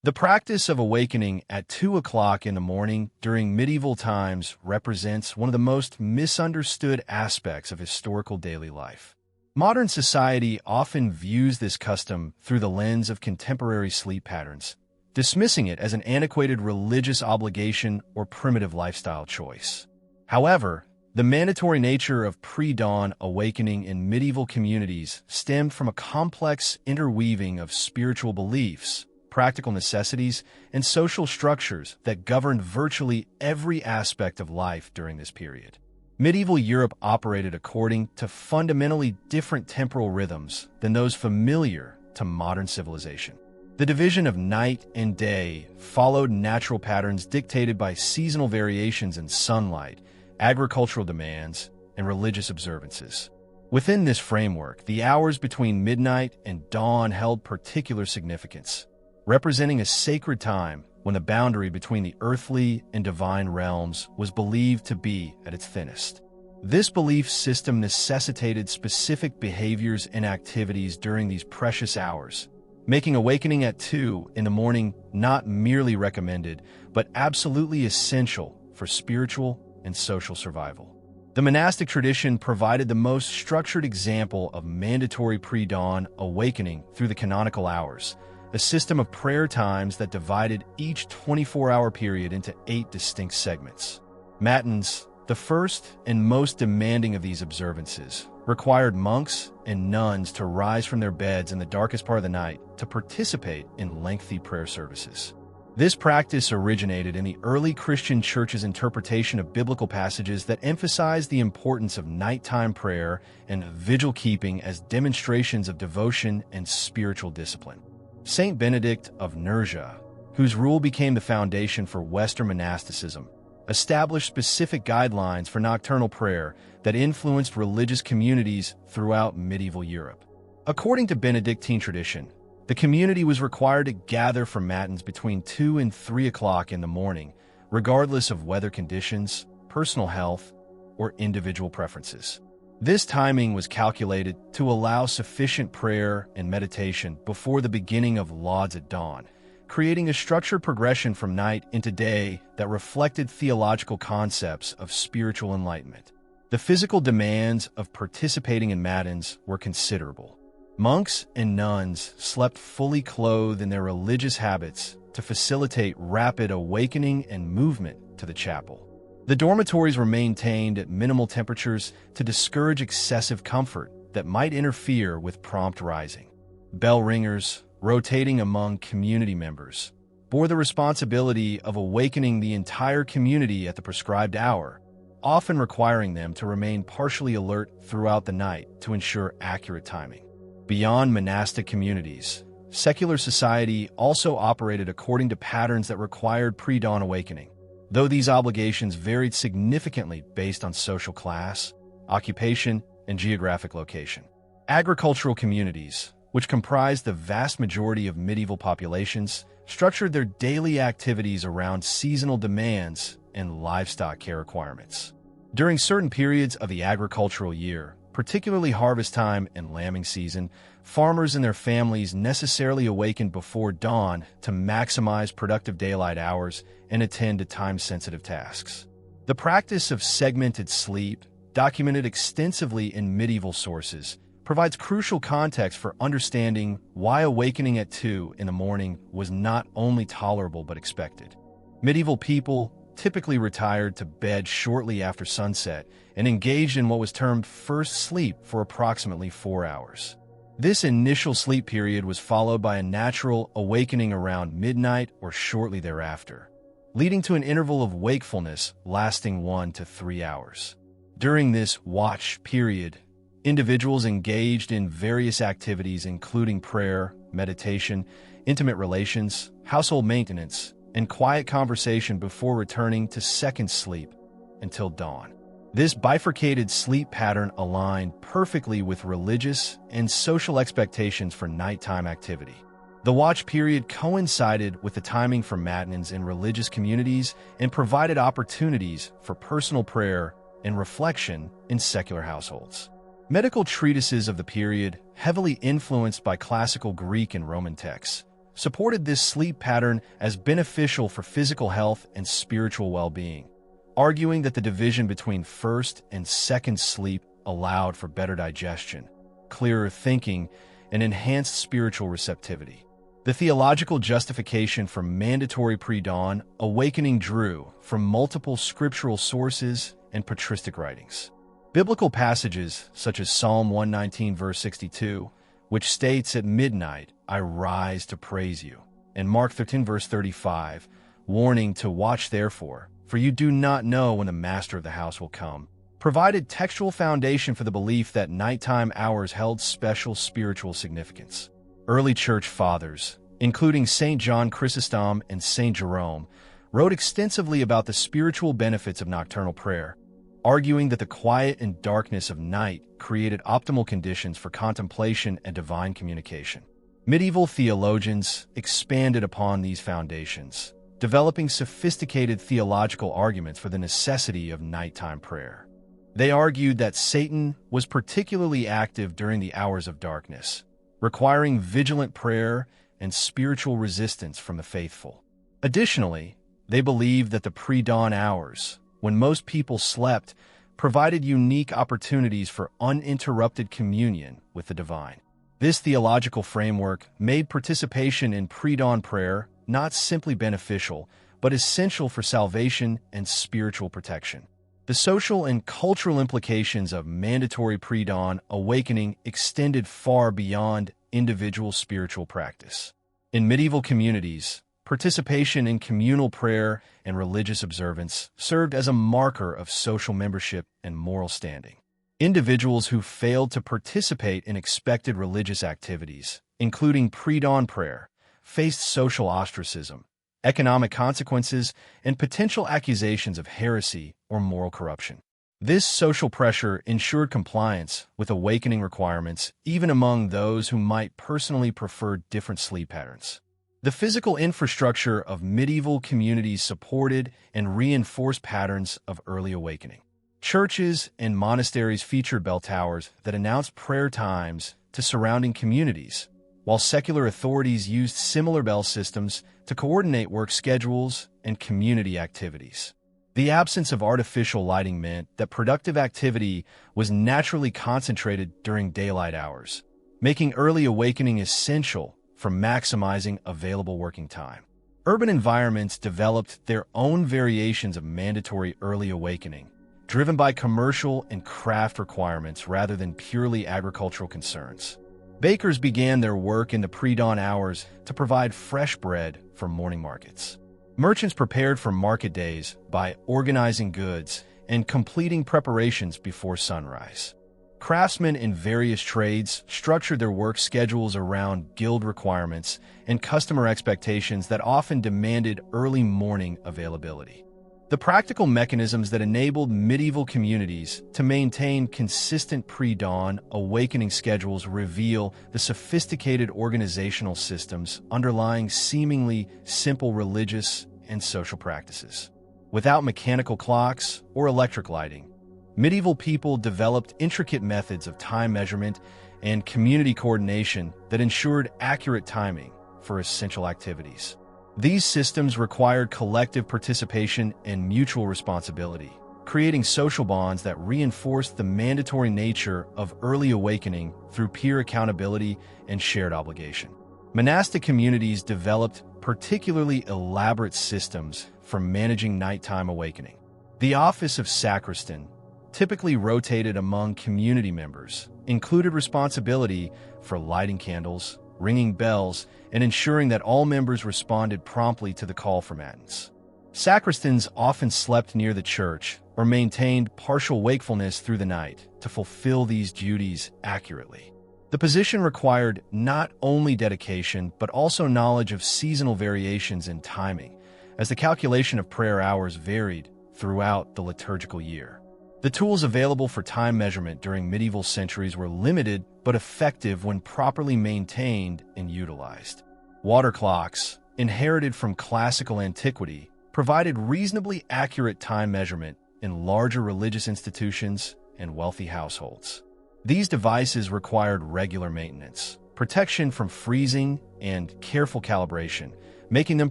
The practice of awakening at 2 o'clock in the morning during medieval times represents one of the most misunderstood aspects of historical daily life. Modern society often views this custom through the lens of contemporary sleep patterns, dismissing it as an antiquated religious obligation or primitive lifestyle choice. However, the mandatory nature of pre-dawn awakening in medieval communities stemmed from a complex interweaving of spiritual beliefs, practical necessities, and social structures that governed virtually every aspect of life during this period. Medieval Europe operated according to fundamentally different temporal rhythms than those familiar to modern civilization. The division of night and day followed natural patterns dictated by seasonal variations in sunlight, agricultural demands, and religious observances. Within this framework, the hours between midnight and dawn held particular significance, representing a sacred time when the boundary between the earthly and divine realms was believed to be at its thinnest. This belief system necessitated specific behaviors and activities during these precious hours, making awakening at 2 in the morning not merely recommended, but absolutely essential for spiritual and social survival. The monastic tradition provided the most structured example of mandatory pre-dawn awakening through the canonical hours, a system of prayer times that divided each 24-hour period into 8 distinct segments. Matins, the first and most demanding of these observances, required monks and nuns to rise from their beds in the darkest part of the night to participate in lengthy prayer services. This practice originated in the early Christian church's interpretation of biblical passages that emphasized the importance of nighttime prayer and vigil keeping as demonstrations of devotion and spiritual discipline. Saint Benedict of Nursia, whose rule became the foundation for Western monasticism, established specific guidelines for nocturnal prayer that influenced religious communities throughout medieval Europe. According to Benedictine tradition, the community was required to gather for matins between 2 and 3 o'clock in the morning, regardless of weather conditions, personal health, or individual preferences. This timing was calculated to allow sufficient prayer and meditation before the beginning of lauds at dawn, creating a structured progression from night into day that reflected theological concepts of spiritual enlightenment. The physical demands of participating in matins were considerable. Monks and nuns slept fully clothed in their religious habits to facilitate rapid awakening and movement to the chapel. The dormitories were maintained at minimal temperatures to discourage excessive comfort that might interfere with prompt rising. Bell ringers, rotating among community members, bore the responsibility of awakening the entire community at the prescribed hour, often requiring them to remain partially alert throughout the night to ensure accurate timing. Beyond monastic communities, secular society also operated according to patterns that required pre-dawn awakening, though these obligations varied significantly based on social class, occupation, and geographic location. Agricultural communities, which comprised the vast majority of medieval populations, structured their daily activities around seasonal demands and livestock care requirements. During certain periods of the agricultural year, particularly harvest time and lambing season, farmers and their families necessarily awakened before dawn to maximize productive daylight hours and attend to time-sensitive tasks. The practice of segmented sleep, documented extensively in medieval sources, provides crucial context for understanding why awakening at 2 in the morning was not only tolerable but expected. Medieval people typically retired to bed shortly after sunset and engaged in what was termed first sleep for approximately 4 hours. This initial sleep period was followed by a natural awakening around midnight or shortly thereafter, leading to an interval of wakefulness lasting 1 to 3 hours. During this watch period, individuals engaged in various activities including prayer, meditation, intimate relations, household maintenance, and quiet conversation before returning to second sleep until dawn. This bifurcated sleep pattern aligned perfectly with religious and social expectations for nighttime activity. The watch period coincided with the timing for matins in religious communities and provided opportunities for personal prayer and reflection in secular households. Medical treatises of the period, heavily influenced by classical Greek and Roman texts, supported this sleep pattern as beneficial for physical health and spiritual well-being, arguing that the division between first and second sleep allowed for better digestion, clearer thinking, and enhanced spiritual receptivity. The theological justification for mandatory pre-dawn awakening drew from multiple scriptural sources and patristic writings. Biblical passages such as Psalm 119 verse 62, which states, "At midnight I rise to praise you," and Mark 13 verse 35, warning to watch therefore, for you do not know when the master of the house will come, provided textual foundation for the belief that nighttime hours held special spiritual significance. Early church fathers, including St. John Chrysostom and St. Jerome, wrote extensively about the spiritual benefits of nocturnal prayer, arguing that the quiet and darkness of night created optimal conditions for contemplation and divine communication. Medieval theologians expanded upon these foundations, developing sophisticated theological arguments for the necessity of nighttime prayer. They argued that Satan was particularly active during the hours of darkness, requiring vigilant prayer and spiritual resistance from the faithful. Additionally, they believed that the pre-dawn hours, when most people slept, provided unique opportunities for uninterrupted communion with the divine. This theological framework made participation in pre-dawn prayer not simply beneficial, but essential for salvation and spiritual protection. The social and cultural implications of mandatory pre-dawn awakening extended far beyond individual spiritual practice. In medieval communities, participation in communal prayer and religious observance served as a marker of social membership and moral standing. Individuals who failed to participate in expected religious activities, including pre-dawn prayer, faced social ostracism, economic consequences, and potential accusations of heresy or moral corruption. This social pressure ensured compliance with awakening requirements even among those who might personally prefer different sleep patterns. The physical infrastructure of medieval communities supported and reinforced patterns of early awakening. Churches and monasteries featured bell towers that announced prayer times to surrounding communities, while secular authorities used similar bell systems to coordinate work schedules and community activities. The absence of artificial lighting meant that productive activity was naturally concentrated during daylight hours, making early awakening essential for maximizing available working time. Urban environments developed their own variations of mandatory early awakening, driven by commercial and craft requirements rather than purely agricultural concerns. Bakers began their work in the pre-dawn hours to provide fresh bread for morning markets. Merchants prepared for market days by organizing goods and completing preparations before sunrise. Craftsmen in various trades structured their work schedules around guild requirements and customer expectations that often demanded early morning availability. The practical mechanisms that enabled medieval communities to maintain consistent pre-dawn awakening schedules reveal the sophisticated organizational systems underlying seemingly simple religious and social practices. Without mechanical clocks or electric lighting, medieval people developed intricate methods of time measurement and community coordination that ensured accurate timing for essential activities. These systems required collective participation and mutual responsibility, creating social bonds that reinforced the mandatory nature of early awakening through peer accountability and shared obligation. Monastic communities developed particularly elaborate systems for managing nighttime awakening. The office of sacristan, typically rotated among community members, included responsibility for lighting candles, ringing bells, and ensuring that all members responded promptly to the call for matins. Sacristans often slept near the church or maintained partial wakefulness through the night to fulfill these duties accurately. The position required not only dedication but also knowledge of seasonal variations in timing, as the calculation of prayer hours varied throughout the liturgical year. The tools available for time measurement during medieval centuries were limited but effective when properly maintained and utilized. Water clocks, inherited from classical antiquity, provided reasonably accurate time measurement in larger religious institutions and wealthy households. These devices required regular maintenance, protection from freezing, and careful calibration, making them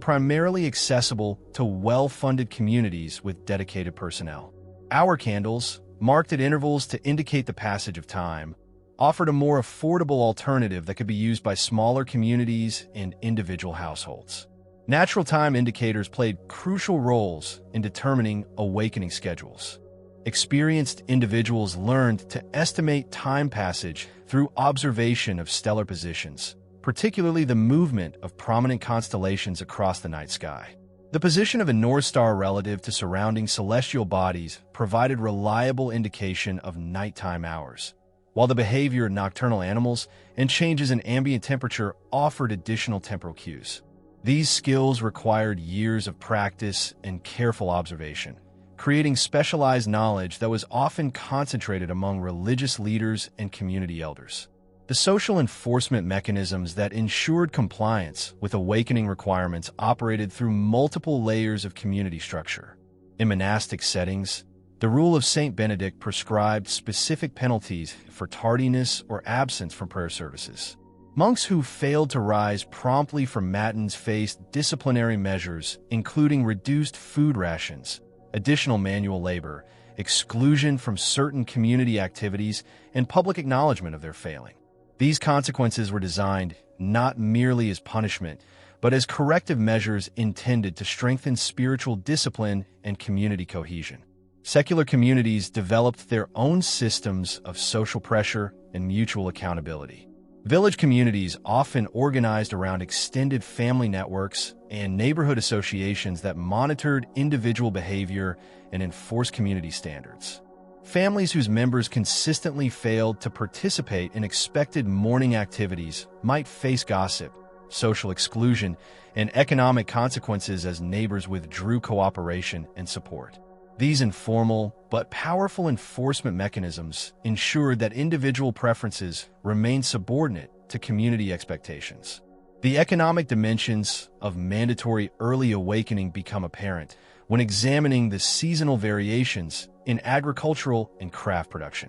primarily accessible to well-funded communities with dedicated personnel. Hour candles, marked at intervals to indicate the passage of time, offered a more affordable alternative that could be used by smaller communities and individual households. Natural time indicators played crucial roles in determining awakening schedules. Experienced individuals learned to estimate time passage through observation of stellar positions, particularly the movement of prominent constellations across the night sky. The position of a North Star relative to surrounding celestial bodies provided reliable indication of nighttime hours, while the behavior of nocturnal animals and changes in ambient temperature offered additional temporal cues. These skills required years of practice and careful observation, creating specialized knowledge that was often concentrated among religious leaders and community elders. The social enforcement mechanisms that ensured compliance with awakening requirements operated through multiple layers of community structure. In monastic settings, the Rule of Saint Benedict prescribed specific penalties for tardiness or absence from prayer services. Monks who failed to rise promptly from matins faced disciplinary measures, including reduced food rations, additional manual labor, exclusion from certain community activities, and public acknowledgement of their failing. These consequences were designed not merely as punishment, but as corrective measures intended to strengthen spiritual discipline and community cohesion. Secular communities developed their own systems of social pressure and mutual accountability. Village communities often organized around extended family networks and neighborhood associations that monitored individual behavior and enforced community standards. Families whose members consistently failed to participate in expected morning activities might face gossip, social exclusion, and economic consequences as neighbors withdrew cooperation and support. These informal but powerful enforcement mechanisms ensured that individual preferences remained subordinate to community expectations. The economic dimensions of mandatory early awakening become apparent when examining the seasonal variations in agricultural and craft production.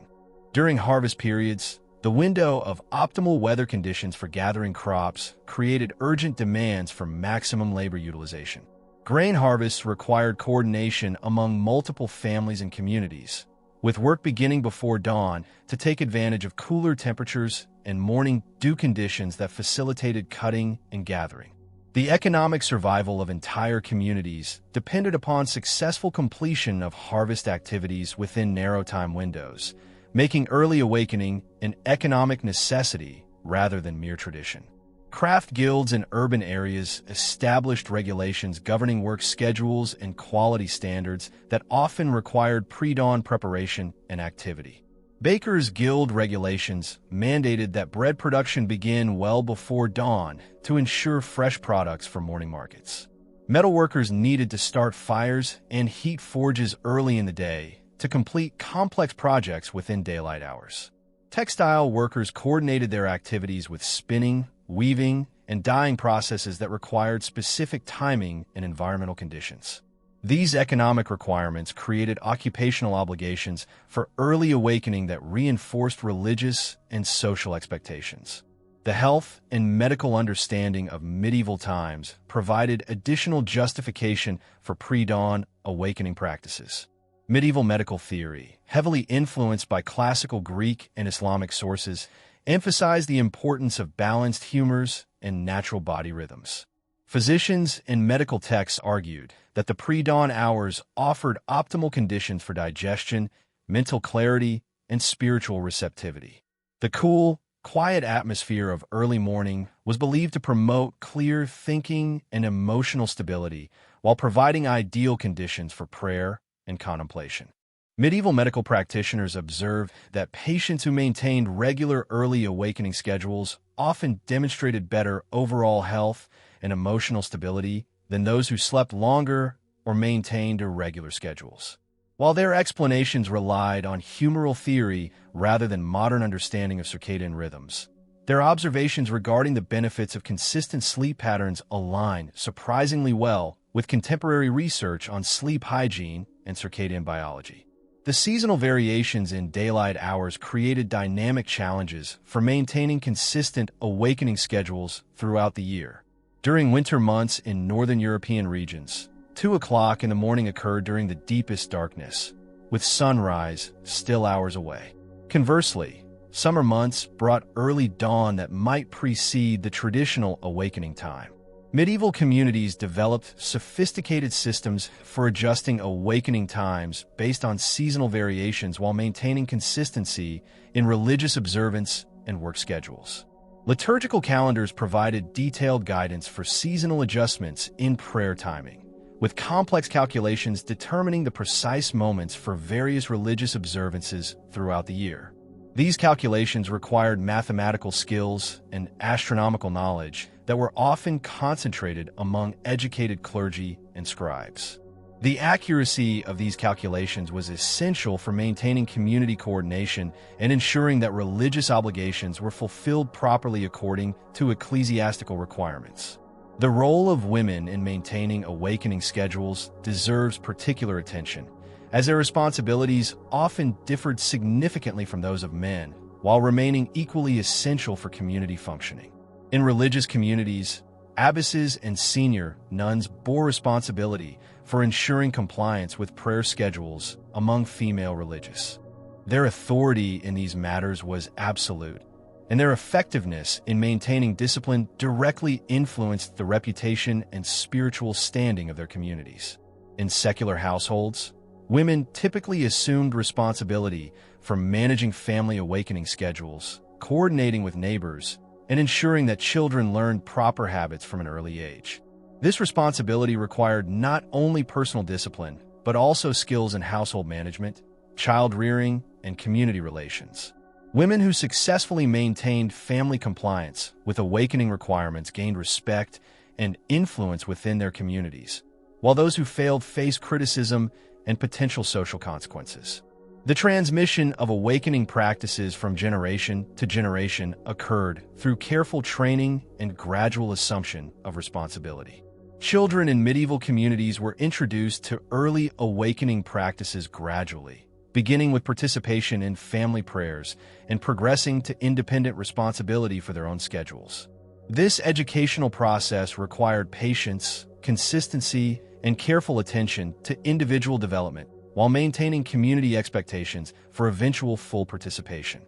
During harvest periods, the window of optimal weather conditions for gathering crops created urgent demands for maximum labor utilization. Grain harvests required coordination among multiple families and communities, with work beginning before dawn to take advantage of cooler temperatures and morning dew conditions that facilitated cutting and gathering. The economic survival of entire communities depended upon successful completion of harvest activities within narrow time windows, making early awakening an economic necessity rather than mere tradition. Craft guilds in urban areas established regulations governing work schedules and quality standards that often required pre-dawn preparation and activity. Bakers' Guild regulations mandated that bread production begin well before dawn to ensure fresh products for morning markets. Metalworkers needed to start fires and heat forges early in the day to complete complex projects within daylight hours. Textile workers coordinated their activities with spinning, weaving, and dyeing processes that required specific timing and environmental conditions. These economic requirements created occupational obligations for early awakening that reinforced religious and social expectations. The health and medical understanding of medieval times provided additional justification for pre-dawn awakening practices. Medieval medical theory, heavily influenced by classical Greek and Islamic sources, emphasized the importance of balanced humors and natural body rhythms. Physicians and medical texts argued that the pre-dawn hours offered optimal conditions for digestion, mental clarity, and spiritual receptivity. The cool, quiet atmosphere of early morning was believed to promote clear thinking and emotional stability while providing ideal conditions for prayer and contemplation. Medieval medical practitioners observed that patients who maintained regular early awakening schedules often demonstrated better overall health and emotional stability than those who slept longer or maintained irregular schedules. While their explanations relied on humoral theory rather than modern understanding of circadian rhythms, their observations regarding the benefits of consistent sleep patterns align surprisingly well with contemporary research on sleep hygiene and circadian biology. The seasonal variations in daylight hours created dynamic challenges for maintaining consistent awakening schedules throughout the year. During winter months in northern European regions, 2 o'clock in the morning occurred during the deepest darkness, with sunrise still hours away. Conversely, summer months brought early dawn that might precede the traditional awakening time. Medieval communities developed sophisticated systems for adjusting awakening times based on seasonal variations while maintaining consistency in religious observance and work schedules. Liturgical calendars provided detailed guidance for seasonal adjustments in prayer timing, with complex calculations determining the precise moments for various religious observances throughout the year. These calculations required mathematical skills and astronomical knowledge that were often concentrated among educated clergy and scribes. The accuracy of these calculations was essential for maintaining community coordination and ensuring that religious obligations were fulfilled properly according to ecclesiastical requirements. The role of women in maintaining awakening schedules deserves particular attention, as their responsibilities often differed significantly from those of men, while remaining equally essential for community functioning. In religious communities, abbesses and senior nuns bore responsibility for ensuring compliance with prayer schedules among female religious. Their authority in these matters was absolute, and their effectiveness in maintaining discipline directly influenced the reputation and spiritual standing of their communities. In secular households, women typically assumed responsibility for managing family awakening schedules, coordinating with neighbors, and ensuring that children learned proper habits from an early age. This responsibility required not only personal discipline, but also skills in household management, child rearing, and community relations. Women who successfully maintained family compliance with awakening requirements gained respect and influence within their communities, while those who failed faced criticism and potential social consequences. The transmission of awakening practices from generation to generation occurred through careful training and gradual assumption of responsibility. Children in medieval communities were introduced to early awakening practices gradually, beginning with participation in family prayers and progressing to independent responsibility for their own schedules. This educational process required patience, consistency, and careful attention to individual development while maintaining community expectations for eventual full participation.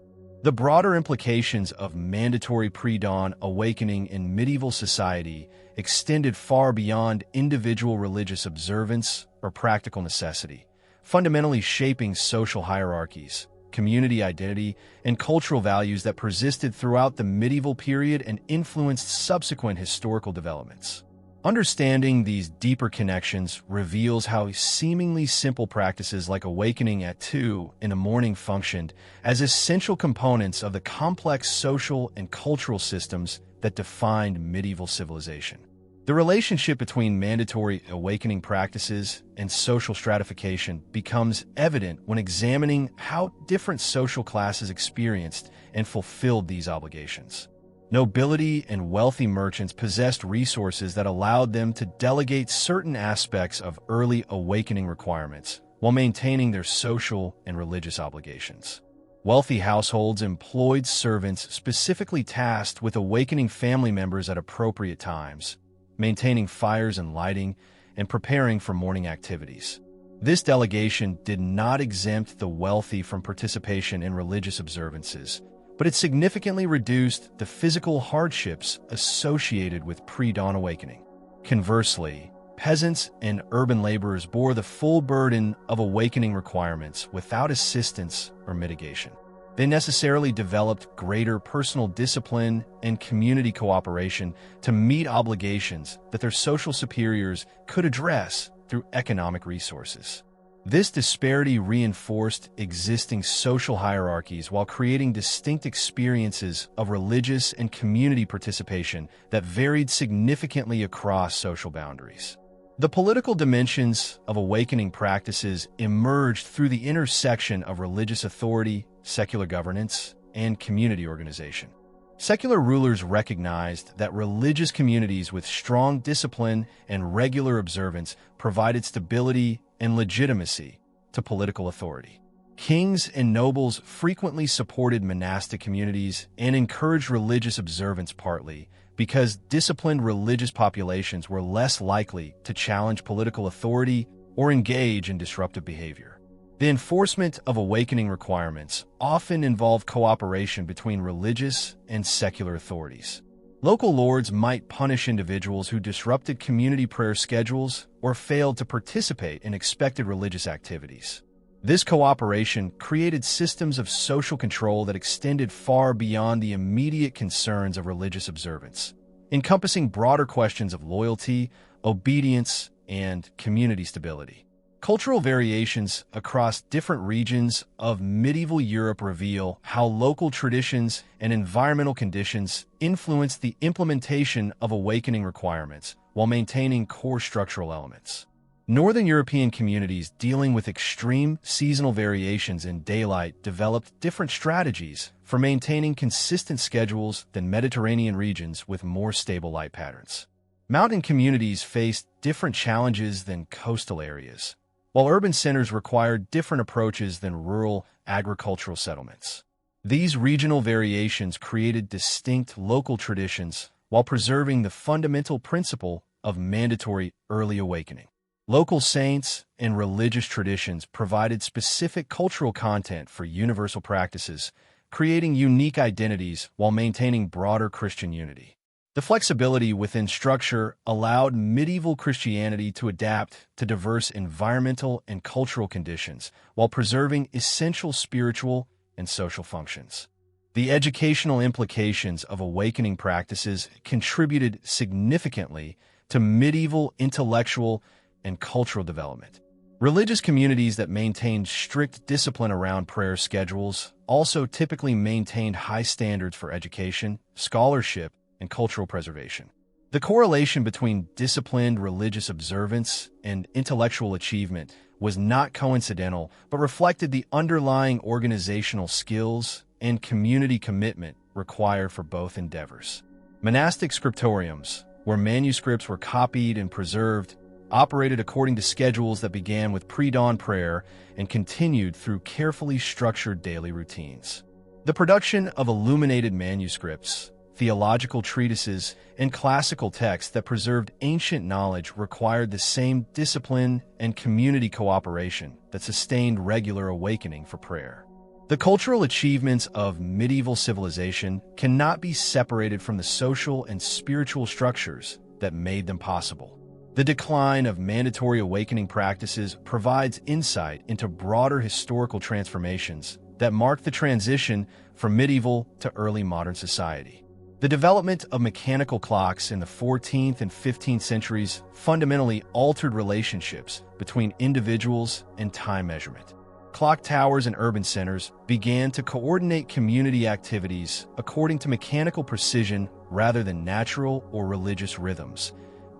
The broader implications of mandatory pre-dawn awakening in medieval society extended far beyond individual religious observance or practical necessity, fundamentally shaping social hierarchies, community identity, and cultural values that persisted throughout the medieval period and influenced subsequent historical developments. Understanding these deeper connections reveals how seemingly simple practices like awakening at 2 in the morning functioned as essential components of the complex social and cultural systems that defined medieval civilization. The relationship between mandatory awakening practices and social stratification becomes evident when examining how different social classes experienced and fulfilled these obligations. Nobility and wealthy merchants possessed resources that allowed them to delegate certain aspects of early awakening requirements while maintaining their social and religious obligations. Wealthy households employed servants specifically tasked with awakening family members at appropriate times, maintaining fires and lighting, and preparing for morning activities. This delegation did not exempt the wealthy from participation in religious observances, but it significantly reduced the physical hardships associated with pre-dawn awakening. Conversely, peasants and urban laborers bore the full burden of awakening requirements without assistance or mitigation. They necessarily developed greater personal discipline and community cooperation to meet obligations that their social superiors could address through economic resources. This disparity reinforced existing social hierarchies while creating distinct experiences of religious and community participation that varied significantly across social boundaries. The political dimensions of awakening practices emerged through the intersection of religious authority, secular governance, and community organization. Secular rulers recognized that religious communities with strong discipline and regular observance provided stability and legitimacy to political authority. Kings and nobles frequently supported monastic communities and encouraged religious observance, partly because disciplined religious populations were less likely to challenge political authority or engage in disruptive behavior. The enforcement of awakening requirements often involved cooperation between religious and secular authorities. Local lords might punish individuals who disrupted community prayer schedules or failed to participate in expected religious activities. This cooperation created systems of social control that extended far beyond the immediate concerns of religious observance, encompassing broader questions of loyalty, obedience, and community stability. Cultural variations across different regions of medieval Europe reveal how local traditions and environmental conditions influenced the implementation of awakening requirements while maintaining core structural elements. Northern European communities dealing with extreme seasonal variations in daylight developed different strategies for maintaining consistent schedules than Mediterranean regions with more stable light patterns. Mountain communities faced different challenges than coastal areas, while urban centers required different approaches than rural agricultural settlements. These regional variations created distinct local traditions while preserving the fundamental principle of mandatory early awakening. Local saints and religious traditions provided specific cultural content for universal practices, creating unique identities while maintaining broader Christian unity. The flexibility within structure allowed medieval Christianity to adapt to diverse environmental and cultural conditions while preserving essential spiritual and social functions. The educational implications of awakening practices contributed significantly to medieval intellectual and cultural development. Religious communities that maintained strict discipline around prayer schedules also typically maintained high standards for education, scholarship, and cultural preservation. The correlation between disciplined religious observance and intellectual achievement was not coincidental, but reflected the underlying organizational skills and community commitment required for both endeavors. Monastic scriptoriums, where manuscripts were copied and preserved, operated according to schedules that began with pre-dawn prayer and continued through carefully structured daily routines. The production of illuminated manuscripts, theological treatises, and classical texts that preserved ancient knowledge required the same discipline and community cooperation that sustained regular awakening for prayer. The cultural achievements of medieval civilization cannot be separated from the social and spiritual structures that made them possible. The decline of mandatory awakening practices provides insight into broader historical transformations that marked the transition from medieval to early modern society. The development of mechanical clocks in the 14th and 15th centuries fundamentally altered relationships between individuals and time measurement. Clock towers in urban centers began to coordinate community activities according to mechanical precision rather than natural or religious rhythms,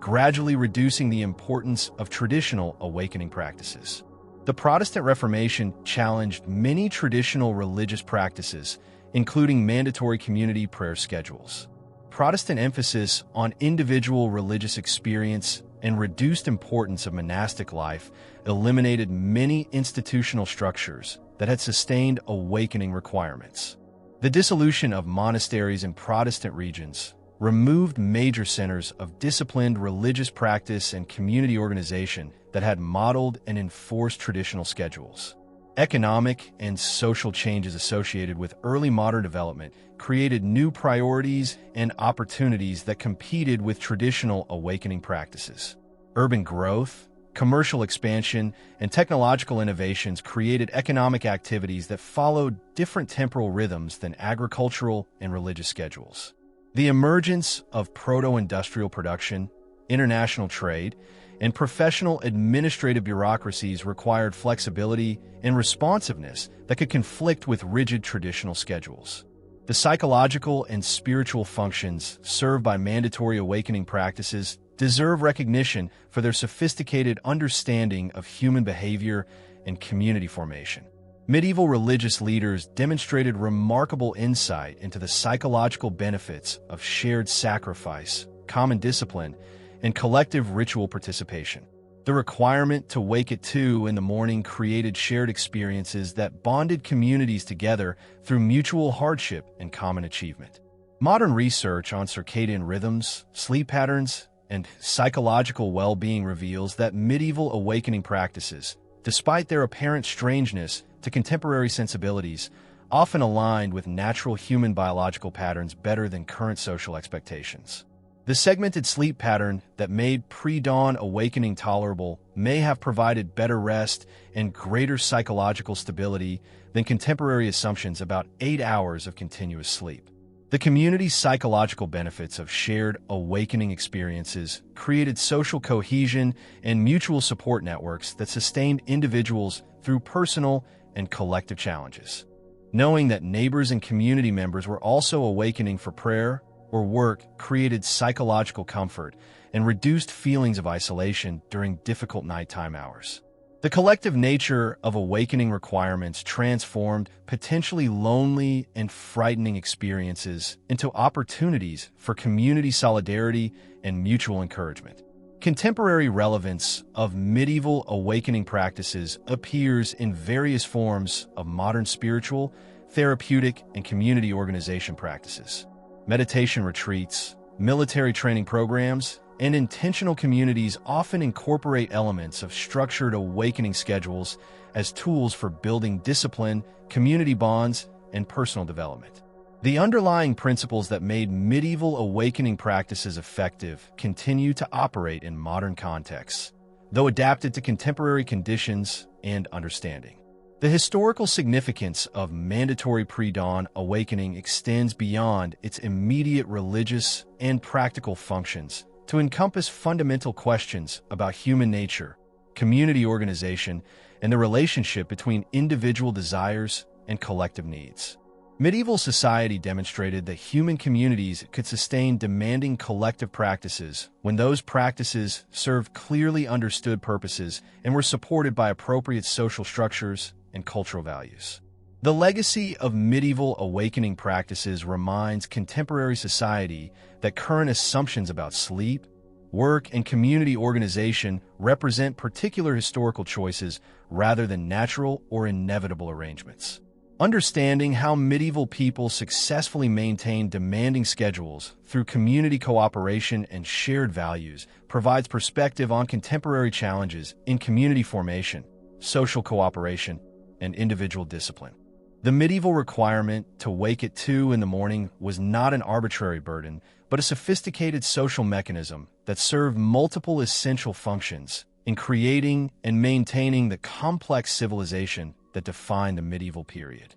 gradually reducing the importance of traditional awakening practices. The Protestant Reformation challenged many traditional religious practices, including mandatory community prayer schedules. Protestant emphasis on individual religious experience and reduced importance of monastic life eliminated many institutional structures that had sustained awakening requirements. The dissolution of monasteries in Protestant regions removed major centers of disciplined religious practice and community organization that had modeled and enforced traditional schedules. Economic and social changes associated with early modern development created new priorities and opportunities that competed with traditional awakening practices. Urban growth, commercial expansion, and technological innovations created economic activities that followed different temporal rhythms than agricultural and religious schedules. The emergence of proto-industrial production, international trade, and professional administrative bureaucracies required flexibility and responsiveness that could conflict with rigid traditional schedules. The psychological and spiritual functions served by mandatory awakening practices deserve recognition for their sophisticated understanding of human behavior and community formation. Medieval religious leaders demonstrated remarkable insight into the psychological benefits of shared sacrifice, common discipline, and collective ritual participation. The requirement to wake at 2 in the morning created shared experiences that bonded communities together through mutual hardship and common achievement. Modern research on circadian rhythms, sleep patterns, and psychological well-being reveals that medieval awakening practices, despite their apparent strangeness to contemporary sensibilities, often aligned with natural human biological patterns better than current social expectations. The segmented sleep pattern that made pre-dawn awakening tolerable may have provided better rest and greater psychological stability than contemporary assumptions about 8 hours of continuous sleep. The community's psychological benefits of shared awakening experiences created social cohesion and mutual support networks that sustained individuals through personal and collective challenges. Knowing that neighbors and community members were also awakening for prayer or work created psychological comfort and reduced feelings of isolation during difficult nighttime hours. The collective nature of awakening requirements transformed potentially lonely and frightening experiences into opportunities for community solidarity and mutual encouragement. Contemporary relevance of medieval awakening practices appears in various forms of modern spiritual, therapeutic, and community organization practices. Meditation retreats, military training programs, and intentional communities often incorporate elements of structured awakening schedules as tools for building discipline, community bonds, and personal development. The underlying principles that made medieval awakening practices effective continue to operate in modern contexts, though adapted to contemporary conditions and understanding. The historical significance of mandatory pre-dawn awakening extends beyond its immediate religious and practical functions to encompass fundamental questions about human nature, community organization, and the relationship between individual desires and collective needs. Medieval society demonstrated that human communities could sustain demanding collective practices when those practices served clearly understood purposes and were supported by appropriate social structures and cultural values. The legacy of medieval awakening practices reminds contemporary society that current assumptions about sleep, work, and community organization represent particular historical choices rather than natural or inevitable arrangements. Understanding how medieval people successfully maintained demanding schedules through community cooperation and shared values provides perspective on contemporary challenges in community formation, social cooperation, and individual discipline. The medieval requirement to wake at 2 in the morning was not an arbitrary burden, but a sophisticated social mechanism that served multiple essential functions in creating and maintaining the complex civilization that defined the medieval period.